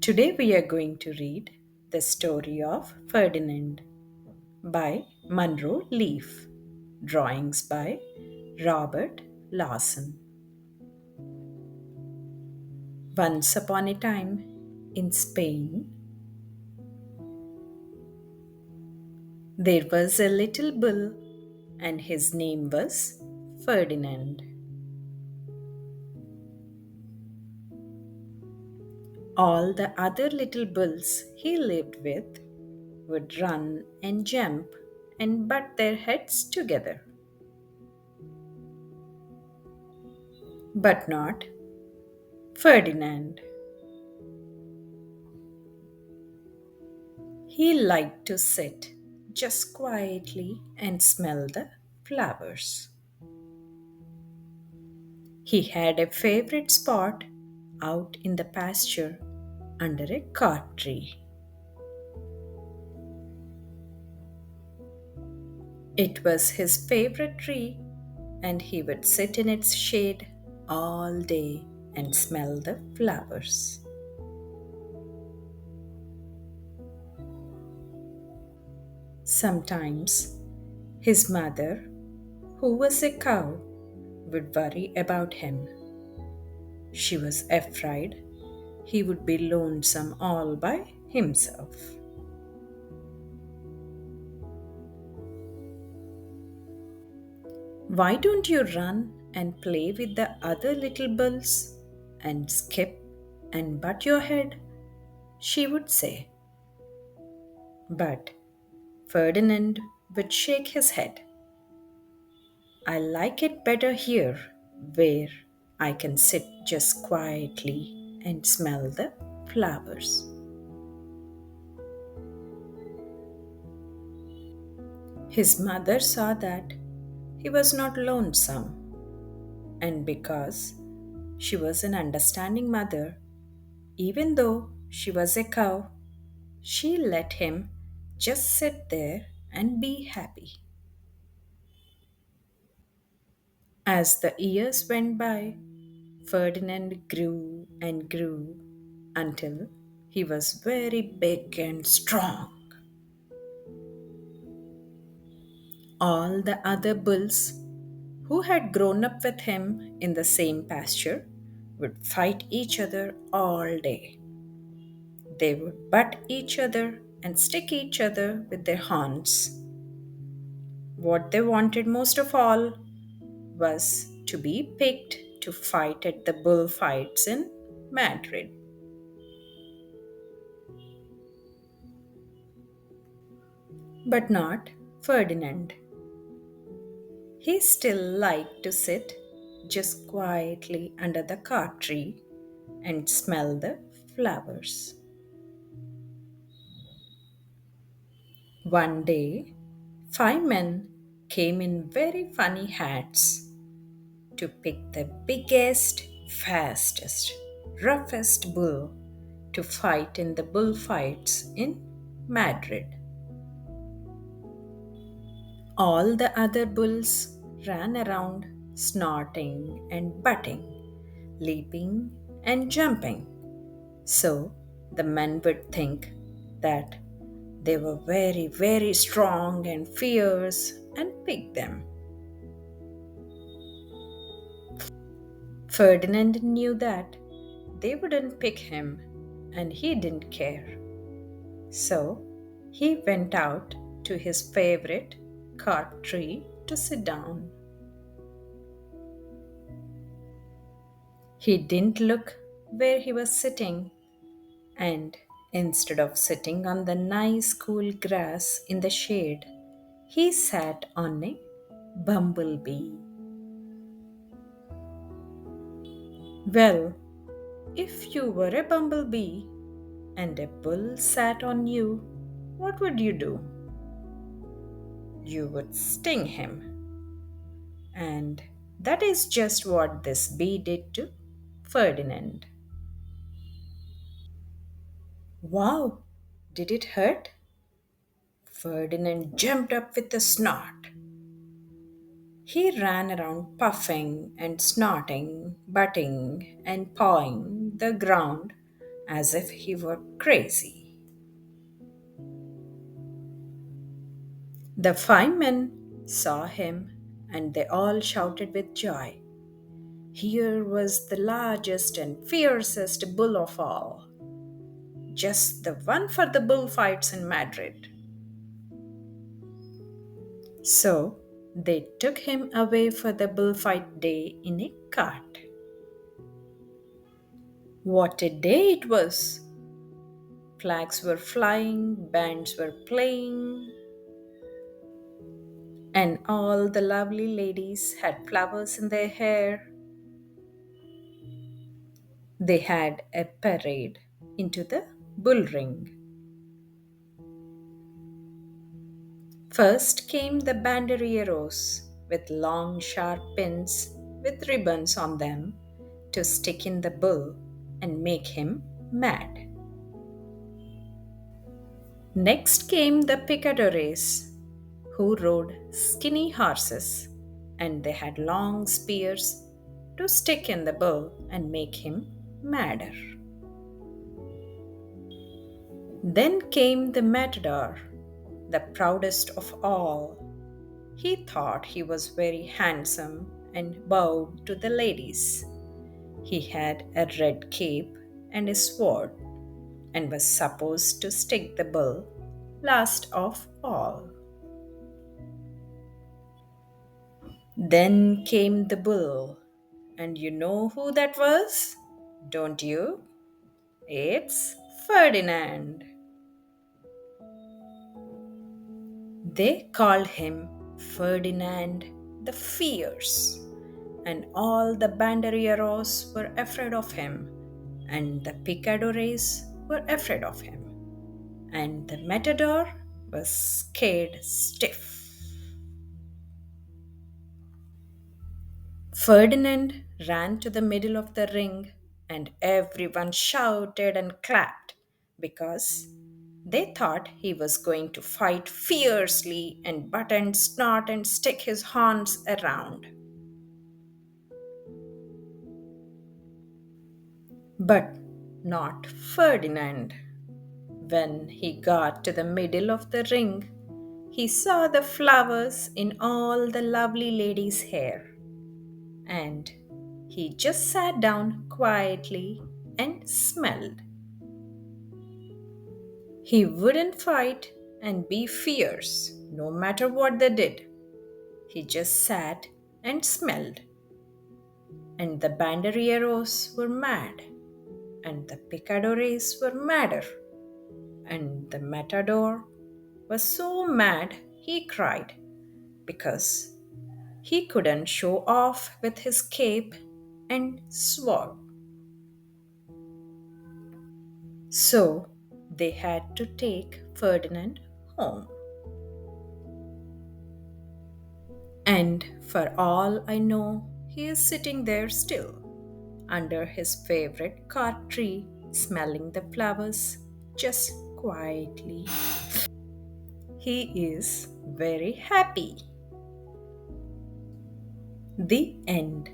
Today we are going to read The Story of Ferdinand by Munro Leaf. Drawings by Robert Lawson. Once upon a time in Spain, there was a little bull, and his name was Ferdinand. All the other little bulls he lived with would run and jump and butt their heads together. But not Ferdinand. He liked to sit just quietly and smell the flowers. He had a favorite spot out in the pasture under a cork tree. It was his favorite tree, and he would sit in its shade all day and smell the flowers. Sometimes his mother, who was a cow, would worry about him. She was afraid he would be lonesome all by himself. Why don't you run and play with the other little bulls and skip and butt your head? She would say. But Ferdinand would shake his head. I like it better here, where I can sit just quietly and smell the flowers. His mother saw that he was not lonesome, and because she was an understanding mother, even though she was a cow, she let him just sit there and be happy. As the years went by, Ferdinand grew and grew until he was very big and strong. All the other bulls who had grown up with him in the same pasture would fight each other all day. They would butt each other and stick each other with their horns. What they wanted most of all was to be picked to fight at the bullfights in Madrid. But not Ferdinand. He still liked to sit just quietly under the cork tree and smell the flowers. One day, five men came in very funny hats to pick the biggest, fastest, roughest bull to fight in the bullfights in Madrid. All the other bulls ran around snorting and butting, leaping and jumping. So the men would think that they were very, very strong and fierce and pick them. Ferdinand knew that they wouldn't pick him and he didn't care. So he went out to his favorite cork tree to sit down. He didn't look where he was sitting, and instead of sitting on the nice cool grass in the shade, he sat on a bumblebee. Well, if you were a bumblebee and a bull sat on you, what would you do? You would sting him. And that is just what this bee did to Ferdinand. Wow, did it hurt? Ferdinand jumped up with a snort. He ran around puffing and snorting, butting and pawing the ground as if he were crazy. The 5 men saw him and they all shouted with joy. Here was the largest and fiercest bull of all, just the one for the bullfights in Madrid. So they took him away for the bullfight day in a cart. What a day it was! Flags were flying, bands were playing, and all the lovely ladies had flowers in their hair. They had a parade into the bull ring. First came the banderilleros with long sharp pins with ribbons on them to stick in the bull and make him mad. Next came the picadores who rode skinny horses and they had long spears to stick in the bull and make him madder. Then came the matador, the proudest of all. He thought he was very handsome and bowed to the ladies. He had a red cape and a sword and was supposed to stick the bull last of all. Then came the bull, and you know who that was? Don't you? It's Ferdinand. They called him Ferdinand the Fierce, and all the banderilleros were afraid of him, and the picadores were afraid of him, and the matador was scared stiff. Ferdinand ran to the middle of the ring, and everyone shouted and clapped because they thought he was going to fight fiercely and butt and snort and stick his horns around. But not Ferdinand. When he got to the middle of the ring, he saw the flowers in all the lovely ladies' hair, and he just sat down quietly and smelled. He wouldn't fight and be fierce no matter what they did. He just sat and smelled. And the banderilleros were mad, and the picadores were madder, and the matador was so mad he cried because he couldn't show off with his cape and sword. So they had to take Ferdinand home. And for all I know, he is sitting there still, under his favorite cork tree, smelling the flowers just quietly. He is very happy. The end.